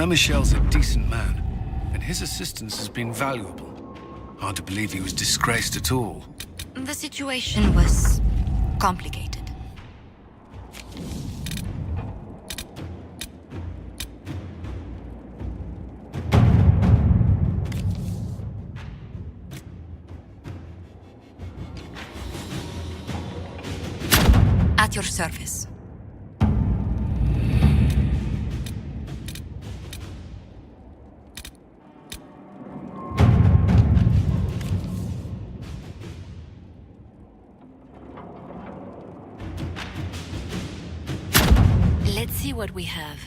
Michel's a decent man, and his assistance has been valuable. Hard to believe he was disgraced at all. The situation was complicated. At your service. Let's see what we have.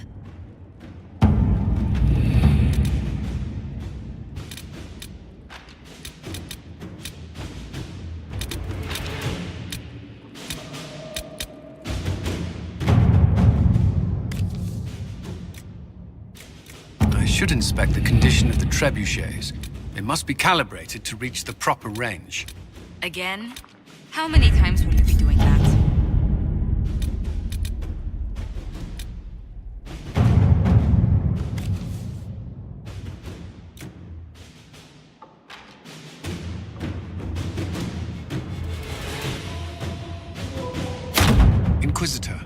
I should inspect the condition of the trebuchets. They must be calibrated to reach the proper range. Again? How many times will you be doing that? Inquisitor.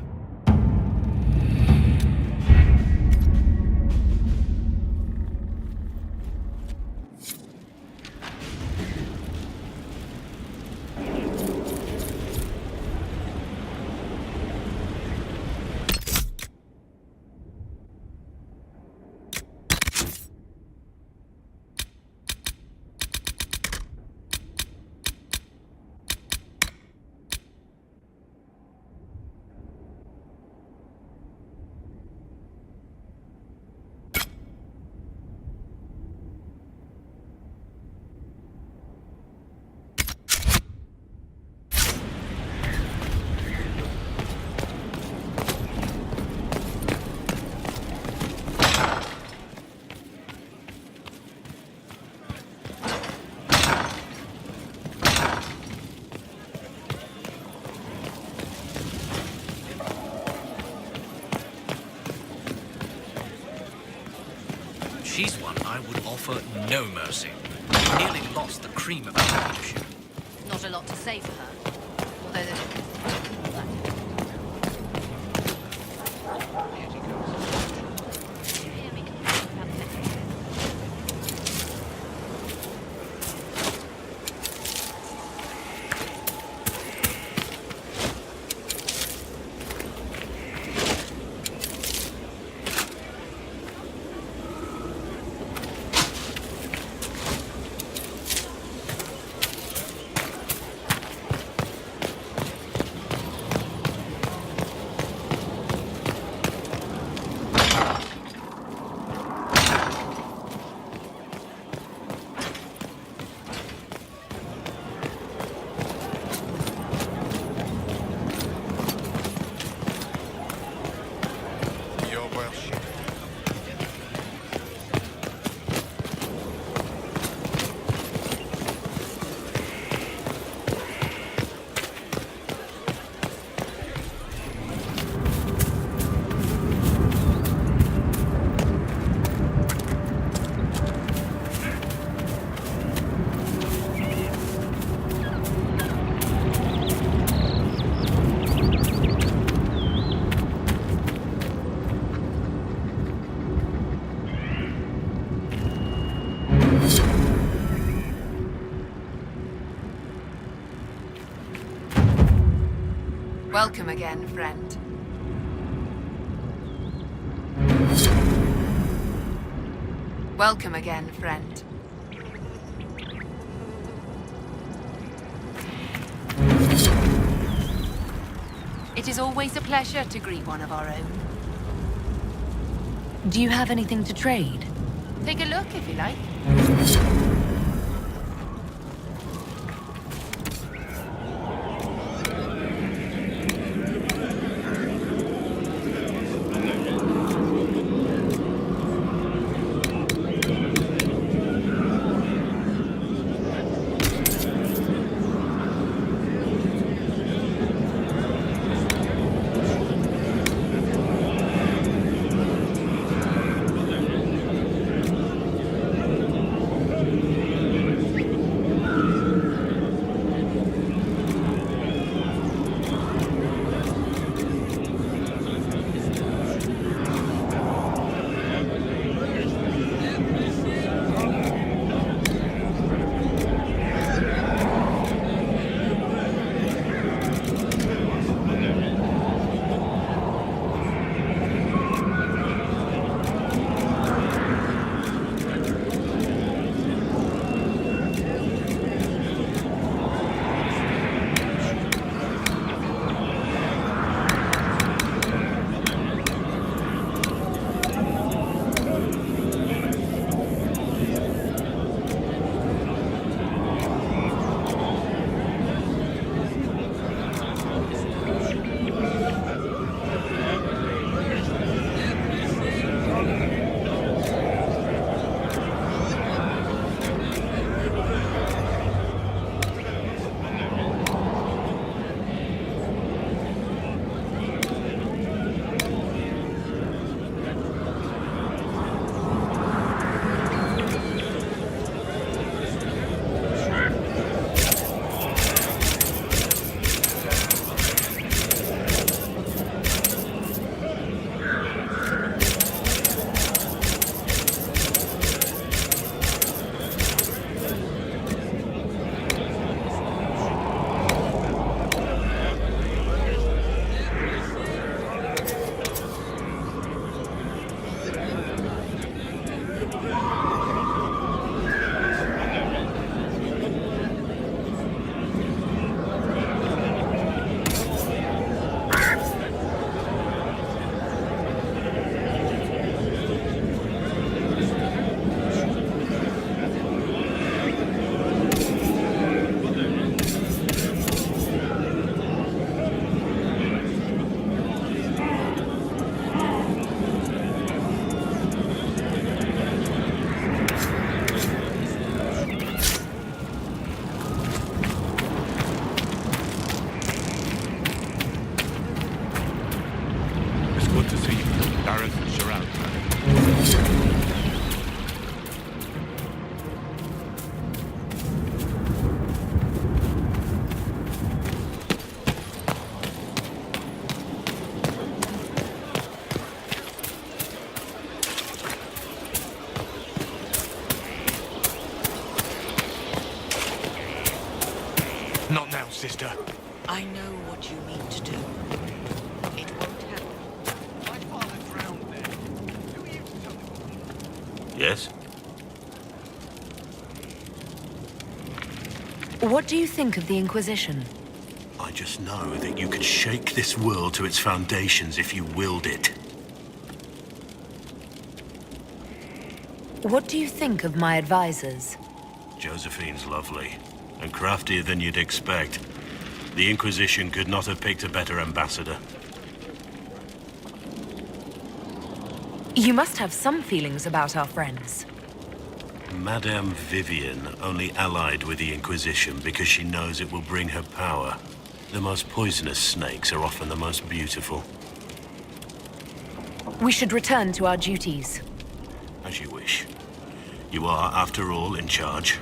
She's one I would offer no mercy. Nearly lost the cream of her leadership. Not a lot to say for her. Although the... Welcome again, friend. Welcome again, friend. It is always a pleasure to greet one of our own. Do you have anything to trade? Take a look if you like. Not now, sister. I know what you mean to do. It won't happen. My father drowned there. Who are you to tell me? Yes? What do you think of the Inquisition? I just know that you could shake this world to its foundations if you willed it. What do you think of my advisors? Josephine's lovely, and craftier than you'd expect. The Inquisition could not have picked a better ambassador. You must have some feelings about our friends. Madame Vivian only allied with the Inquisition because she knows it will bring her power. The most poisonous snakes are often the most beautiful. We should return to our duties. As you wish. You are, after all, in charge.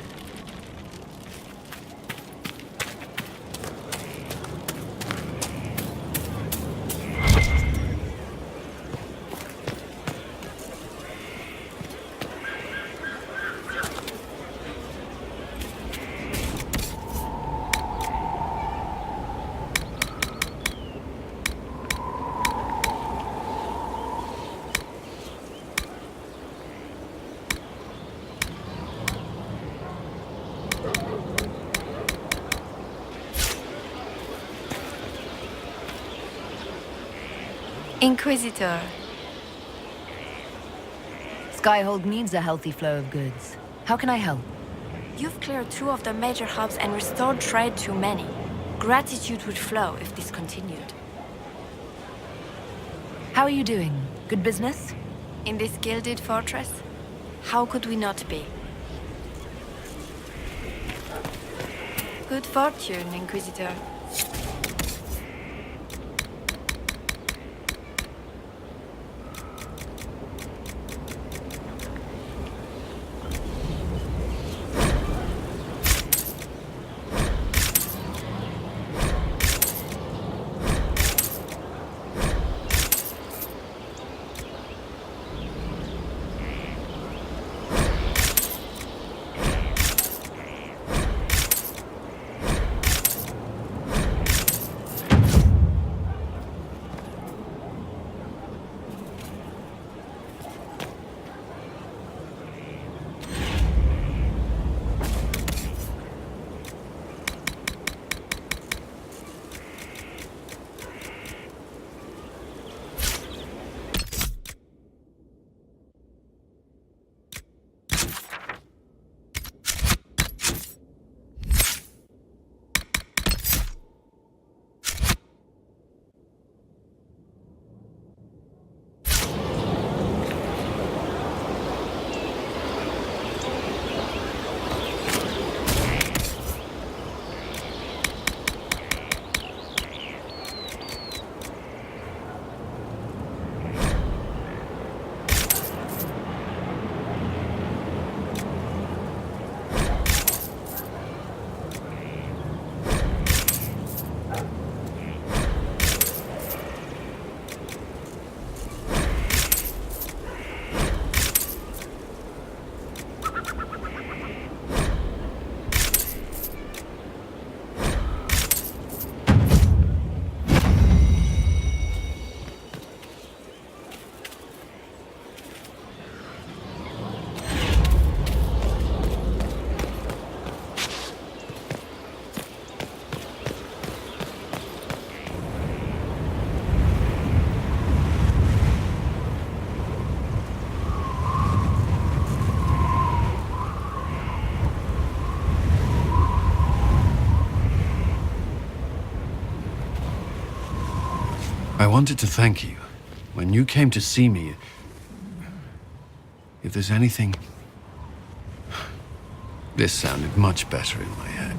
Inquisitor. Skyhold needs a healthy flow of goods. How can I help? You've cleared 2 of the major hubs and restored trade to many. Gratitude would flow if this continued. How are you doing? Good business? In this gilded fortress? How could we not be? Good fortune, Inquisitor. I wanted to thank you. When you came to see me, if there's anything... This sounded much better in my head.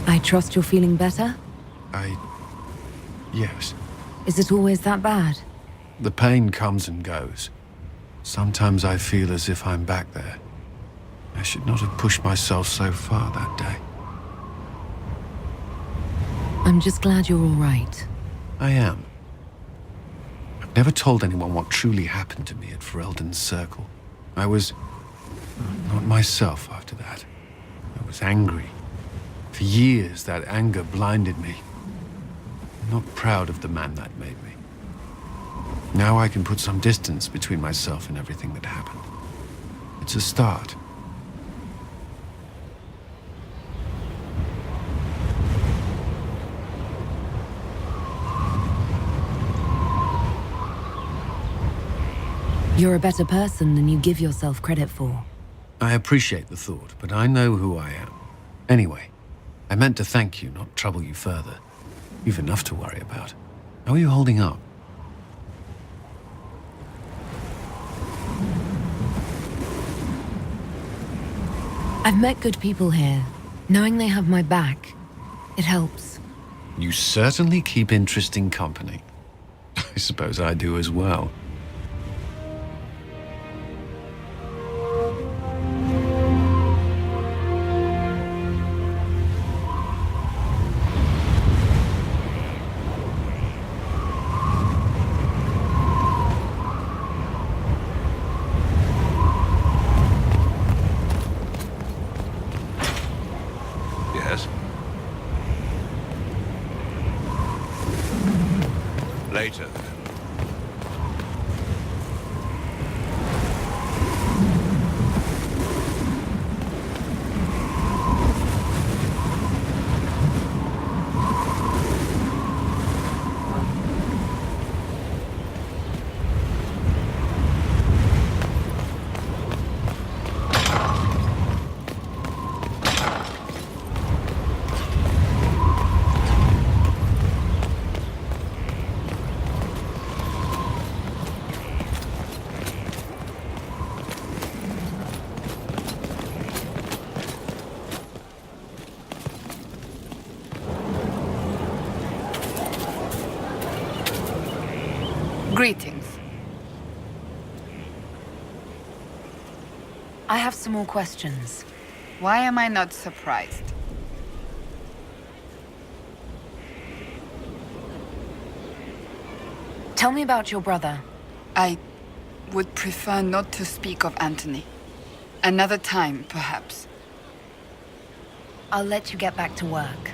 I trust you're feeling better? Yes. Is it always that bad? The pain comes and goes. Sometimes I feel as if I'm back there. I should not have pushed myself so far that day. I'm just glad you're all right. I am. I've never told anyone what truly happened to me at Ferelden's Circle. I was... Not myself after that. I was angry. For years, that anger blinded me. I'm not proud of the man that made me. Now I can put some distance between myself and everything that happened. It's a start. You're a better person than you give yourself credit for. I appreciate the thought, but I know who I am. Anyway, I meant to thank you, not trouble you further. You've enough to worry about. How are you holding up? I've met good people here. Knowing they have my back, it helps. You certainly keep interesting company. I suppose I do as well. Yes? Later, then. Greetings. I have some more questions. Why am I not surprised? Tell me about your brother. I would prefer not to speak of Anthony. Another time, perhaps. I'll let you get back to work.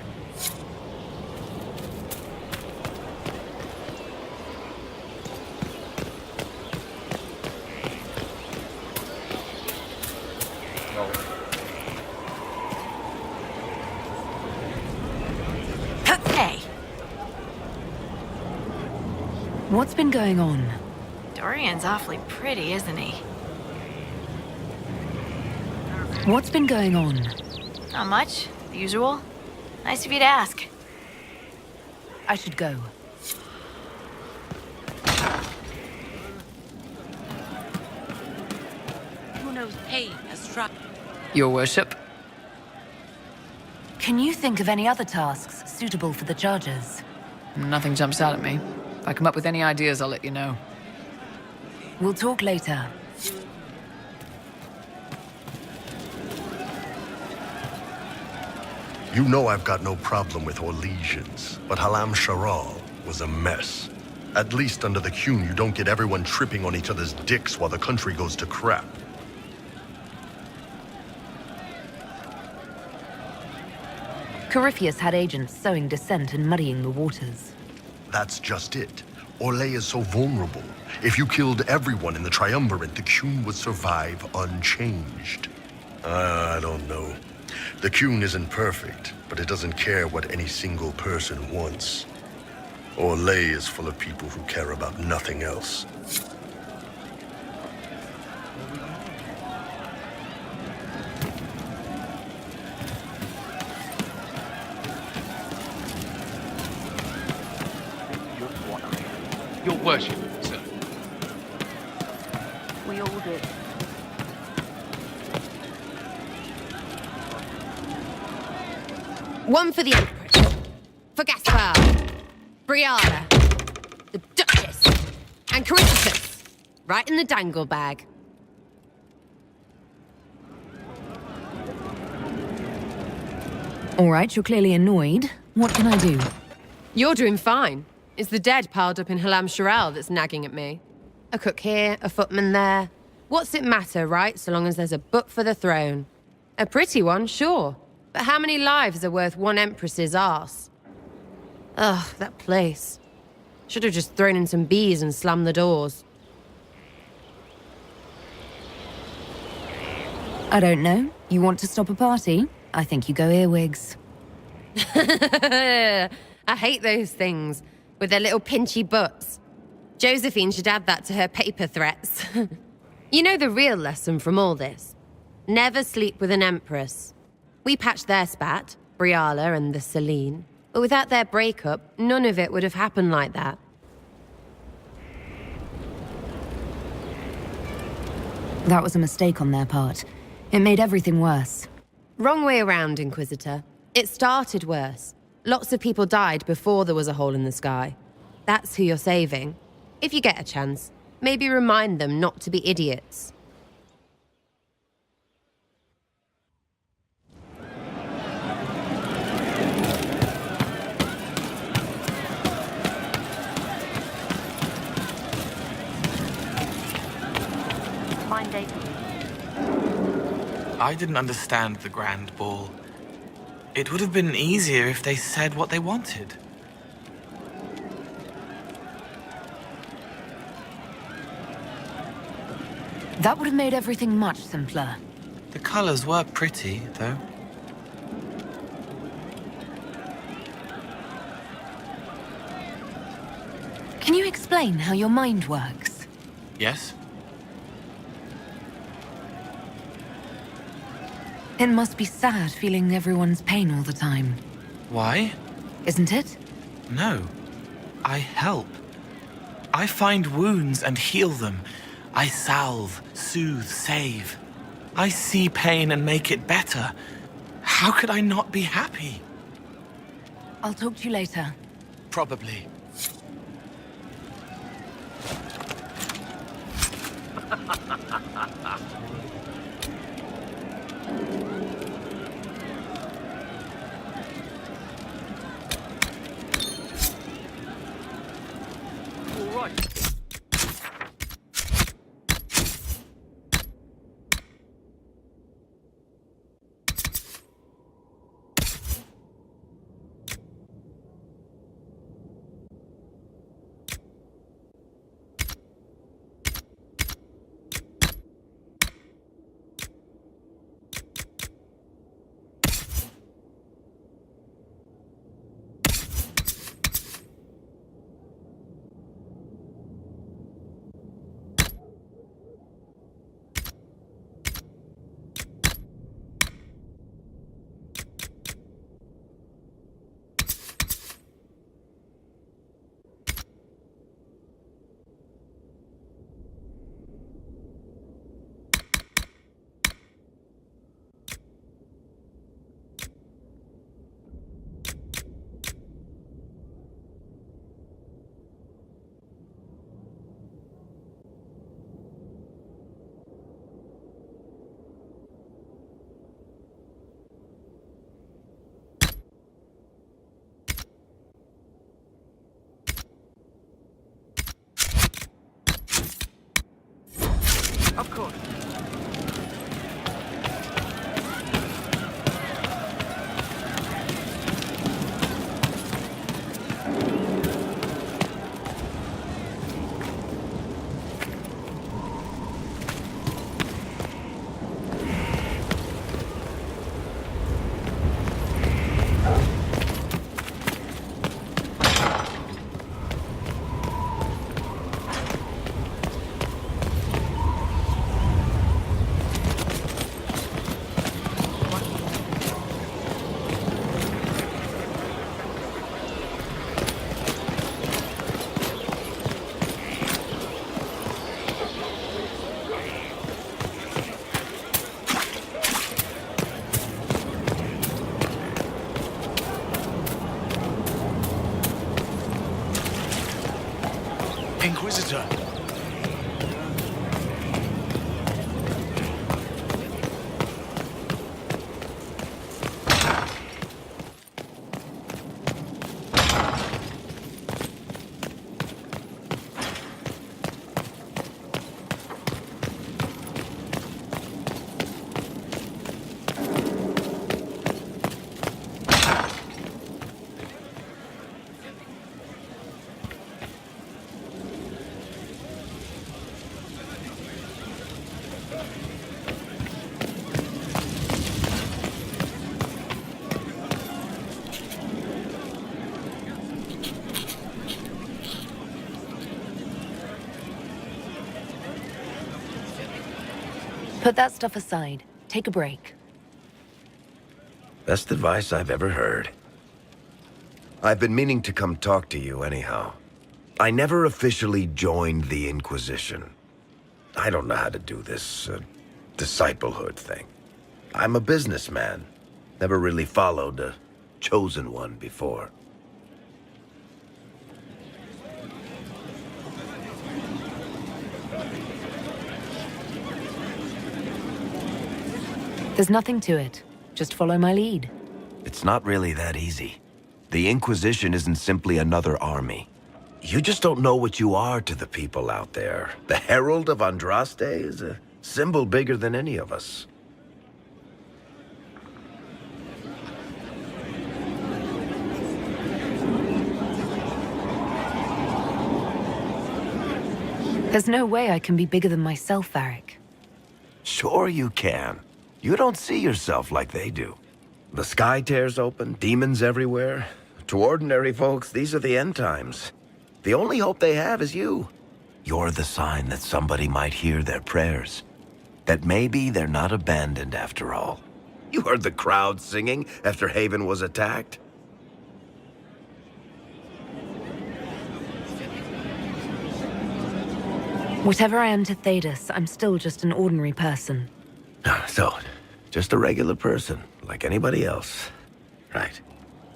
Hey, What's been going on? Dorian's awfully pretty, isn't he? What's been going on? Not much. The usual. Nice of you to ask. I should go. Who knows pain has struck? Your worship. Can you think of any other tasks suitable for the chargers? Nothing jumps out at me. If I come up with any ideas, I'll let you know. We'll talk later. You know I've got no problem with Orlesians, but Halam Sharal was a mess. At least under the Qun, you don't get everyone tripping on each other's dicks while the country goes to crap. Corypheus had agents sowing dissent and muddying the waters. That's just it. Orlais is so vulnerable. If you killed everyone in the Triumvirate, the Qun would survive unchanged. I don't know. The Qun isn't perfect, but it doesn't care what any single person wants. Orlais is full of people who care about nothing else. Your worship, sir. We all do. One for the Empress, for Gaspar, Briara, the Duchess, and Corypheus. Right in the dangle bag. All right, you're clearly annoyed. What can I do? You're doing fine. It's the dead piled up in Halam Sharal that's nagging at me. A cook here, a footman there. What's it matter, right? So long as there's a butt for the throne. A pretty one, sure. But how many lives are worth one empress's arse? Ugh, that place. Should have just thrown in some bees and slammed the doors. I don't know. You want to stop a party? I think you go earwigs. I hate those things, with their little pinchy butts. Josephine should add that to her paper threats. You know the real lesson from all this? Never sleep with an empress. We patched their spat, Briala and the Celine, but without their breakup, none of it would have happened like that. That was a mistake on their part. It made everything worse. Wrong way around, Inquisitor. It started worse. Lots of people died before there was a hole in the sky. That's who you're saving. If you get a chance, maybe remind them not to be idiots. Mind Dave. I didn't understand the Grand Ball. It would have been easier if they said what they wanted. That would have made everything much simpler. The colors were pretty, though. Can you explain how your mind works? Yes? It must be sad feeling everyone's pain all the time. Why? Isn't it? No. I help. I find wounds and heal them. I salve, soothe, save. I see pain and make it better. How could I not be happy? I'll talk to you later. Probably. All right. Of course. Inquisitor. Put that stuff aside. Take a break. Best advice I've ever heard. I've been meaning to come talk to you anyhow. I never officially joined the Inquisition. I don't know how to do this, disciplehood thing. I'm a businessman. Never really followed a chosen one before. There's nothing to it. Just follow my lead. It's not really that easy. The Inquisition isn't simply another army. You just don't know what you are to the people out there. The Herald of Andraste is a symbol bigger than any of us. There's no way I can be bigger than myself, Varric. Sure you can. You don't see yourself like they do. The sky tears open, demons everywhere. To ordinary folks, these are the end times. The only hope they have is you. You're the sign that somebody might hear their prayers. That maybe they're not abandoned after all. You heard the crowd singing after Haven was attacked? Whatever I am to Thedas, I'm still just an ordinary person. So, just a regular person, like anybody else. Right.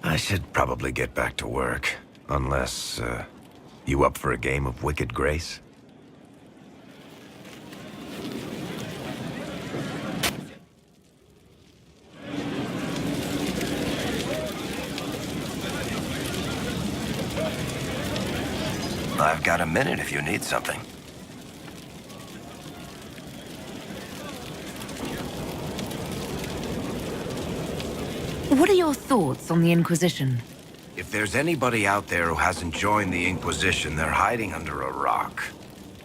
I should probably get back to work. Unless, you up for a game of Wicked Grace? I've got a minute if you need something. What are your thoughts on the Inquisition? If there's anybody out there who hasn't joined the Inquisition, they're hiding under a rock.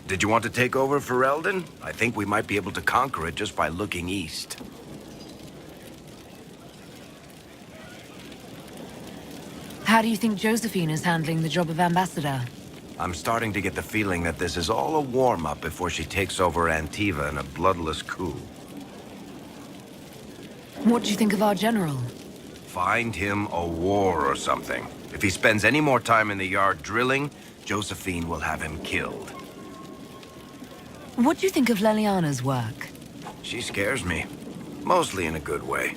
Did you want to take over Ferelden? I think we might be able to conquer it just by looking east. How do you think Josephine is handling the job of ambassador? I'm starting to get the feeling that this is all a warm-up before she takes over Antiva in a bloodless coup. What do you think of our general? Find him a war or something. If he spends any more time in the yard drilling, Josephine will have him killed. What do you think of Leliana's work? She scares me. Mostly in a good way.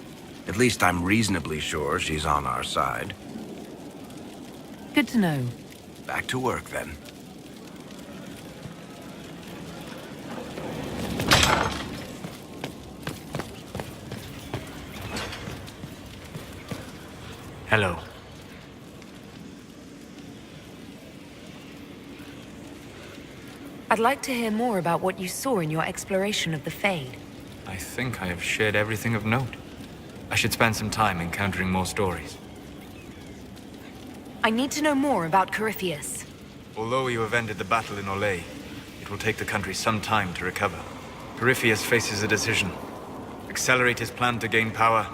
At least I'm reasonably sure she's on our side. Good to know. Back to work, then. Hello. I'd like to hear more about what you saw in your exploration of the Fade. I think I have shared everything of note. I should spend some time encountering more stories. I need to know more about Corypheus. Although you have ended the battle in Olay, it will take the country some time to recover. Corypheus faces a decision. Accelerate his plan to gain power,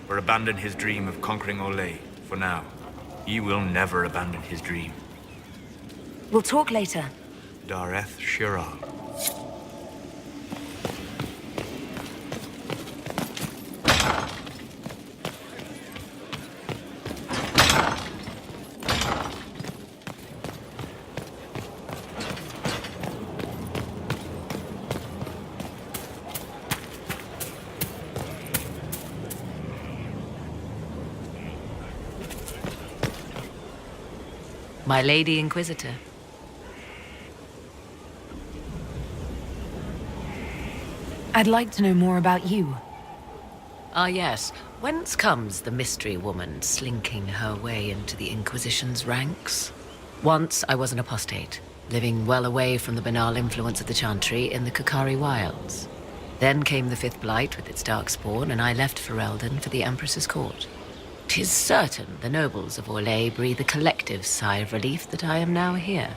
or abandon his dream of conquering Olay for now. He will never abandon his dream. We'll talk later. Dareth Shirah. My Lady Inquisitor. I'd like to know more about you. Ah, yes. Whence comes the mystery woman slinking her way into the Inquisition's ranks? Once I was an apostate, living well away from the banal influence of the Chantry in the Kakari wilds. Then came the Fifth Blight with its darkspawn, and I left Ferelden for the Empress's court. 'Tis certain the nobles of Orlais breathe a collective sigh of relief that I am now here.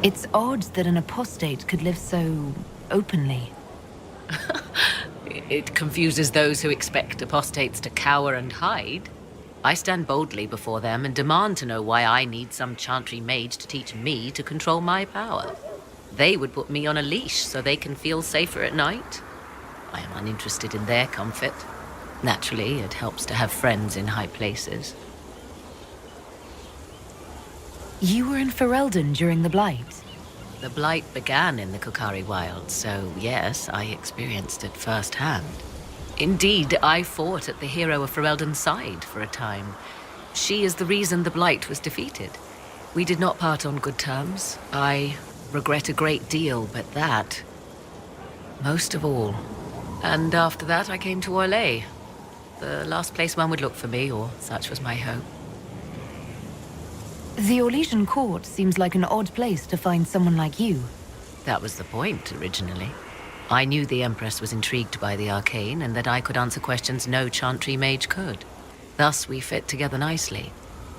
It's odd that an apostate could live so openly. It confuses those who expect apostates to cower and hide. I stand boldly before them and demand to know why I need some Chantry mage to teach me to control my power. They would put me on a leash so they can feel safer at night. I am uninterested in their comfort. Naturally, it helps to have friends in high places. You were in Ferelden during the Blight? The Blight began in the Kokari Wilds, so yes, I experienced it firsthand. Indeed, I fought at the hero of Ferelden's side for a time. She is the reason the Blight was defeated. We did not part on good terms. I regret a great deal, but that, most of all. And after that, I came to Orlais. The last place one would look for me, or such was my hope. The Orlesian court seems like an odd place to find someone like you. That was the point, originally. I knew the Empress was intrigued by the arcane, and that I could answer questions no Chantry mage could. Thus, we fit together nicely.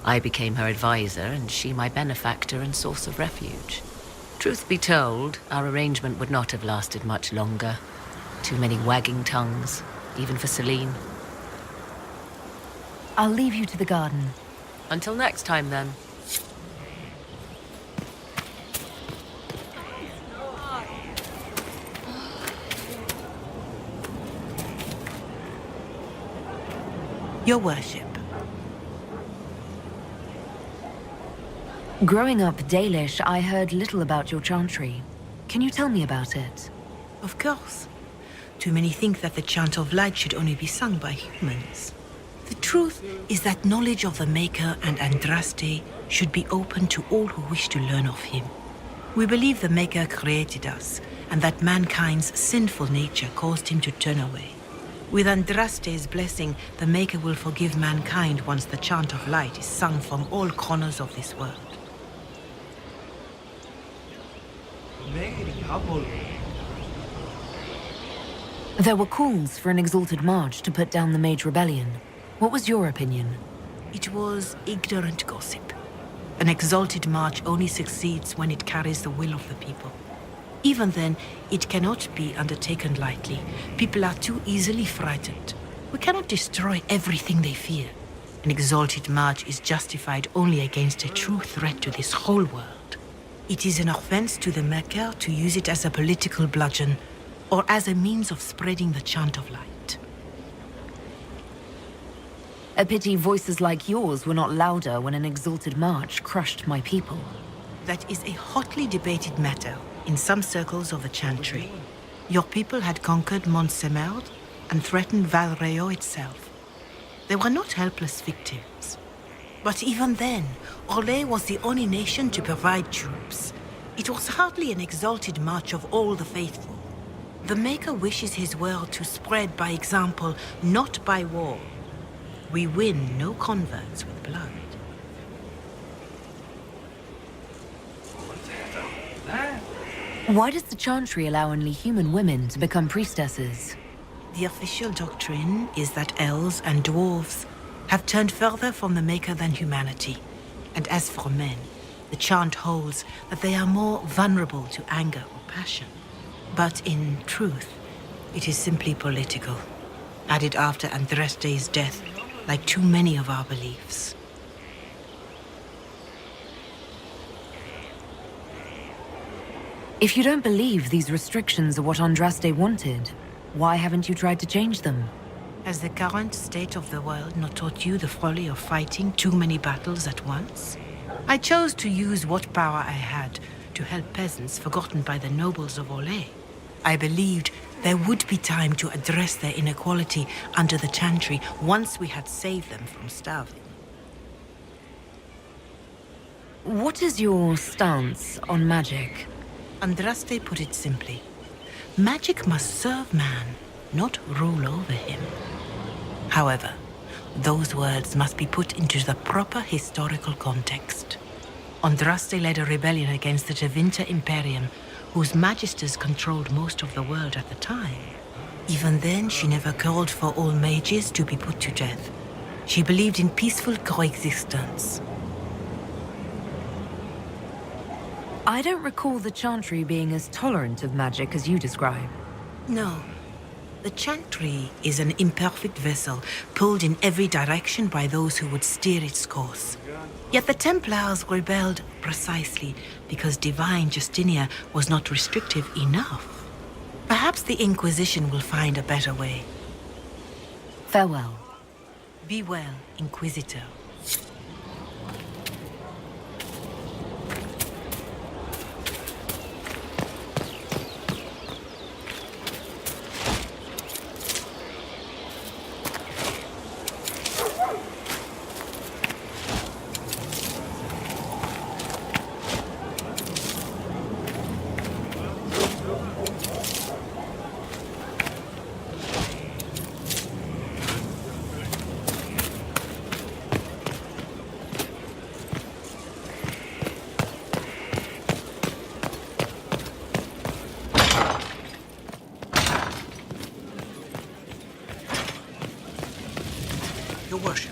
I became her advisor, and she my benefactor and source of refuge. Truth be told, our arrangement would not have lasted much longer. Too many wagging tongues, even for Celine. I'll leave you to the garden. Until next time, then. Your worship. Growing up Dalish, I heard little about your Chantry. Can you tell me about it? Of course. Too many think that the Chant of Light should only be sung by humans. The truth is that knowledge of the Maker and Andraste should be open to all who wish to learn of him. We believe the Maker created us, and that mankind's sinful nature caused him to turn away. With Andraste's blessing, the Maker will forgive mankind once the Chant of Light is sung from all corners of this world. There were calls for an exalted march to put down the Mage Rebellion. What was your opinion? It was ignorant gossip. An exalted march only succeeds when it carries the will of the people. Even then, it cannot be undertaken lightly. People are too easily frightened. We cannot destroy everything they fear. An exalted march is justified only against a true threat to this whole world. It is an offense to the Maker to use it as a political bludgeon, or as a means of spreading the Chant of Light. A pity voices like yours were not louder when an exalted march crushed my people. That is a hotly debated matter in some circles of the Chantry. Your people had conquered Mont Semerd and threatened Val Reo itself. They were not helpless victims. But even then, Orlais was the only nation to provide troops. It was hardly an exalted march of all the faithful. The Maker wishes his world to spread by example, not by war. We win no converts with blood. Why does the Chantry allow only human women to become priestesses? The official doctrine is that elves and dwarves have turned further from the Maker than humanity. And as for men, the chant holds that they are more vulnerable to anger or passion. But in truth, it is simply political, added after Andraste's death, like too many of our beliefs. If you don't believe these restrictions are what Andraste wanted, why haven't you tried to change them? Has the current state of the world not taught you the folly of fighting too many battles at once? I chose to use what power I had to help peasants forgotten by the nobles of Orlais. I believed there would be time to address their inequality under the Chantry once we had saved them from starving. What is your stance on magic? Andraste put it simply. Magic must serve man, not rule over him. However, those words must be put into the proper historical context. Andraste led a rebellion against the Tevinter Imperium, whose magisters controlled most of the world at the time. Even then, she never called for all mages to be put to death. She believed in peaceful coexistence. I don't recall the Chantry being as tolerant of magic as you describe. No. The Chantry is an imperfect vessel, pulled in every direction by those who would steer its course. Yet the Templars rebelled precisely because divine Justinia was not restrictive enough. Perhaps the Inquisition will find a better way. Farewell. Be well, Inquisitor. Your worship.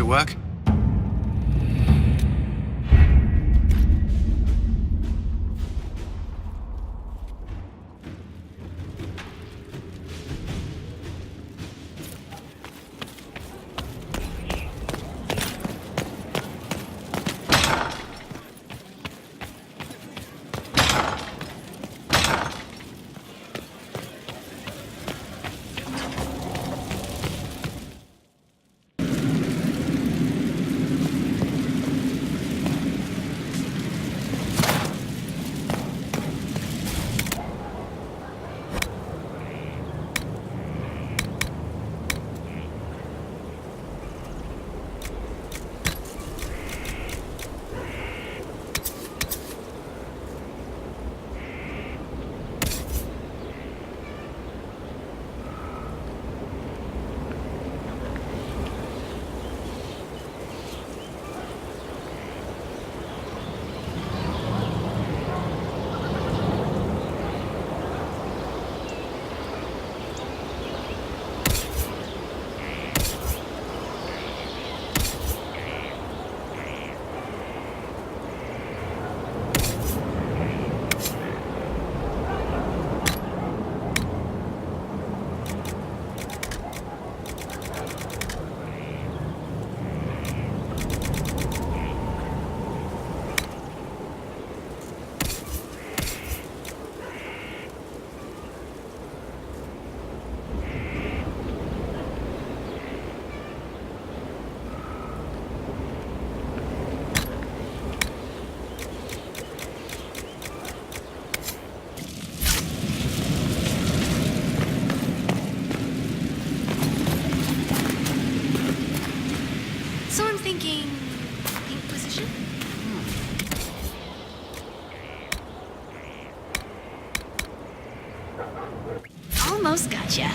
Work? Almost gotcha.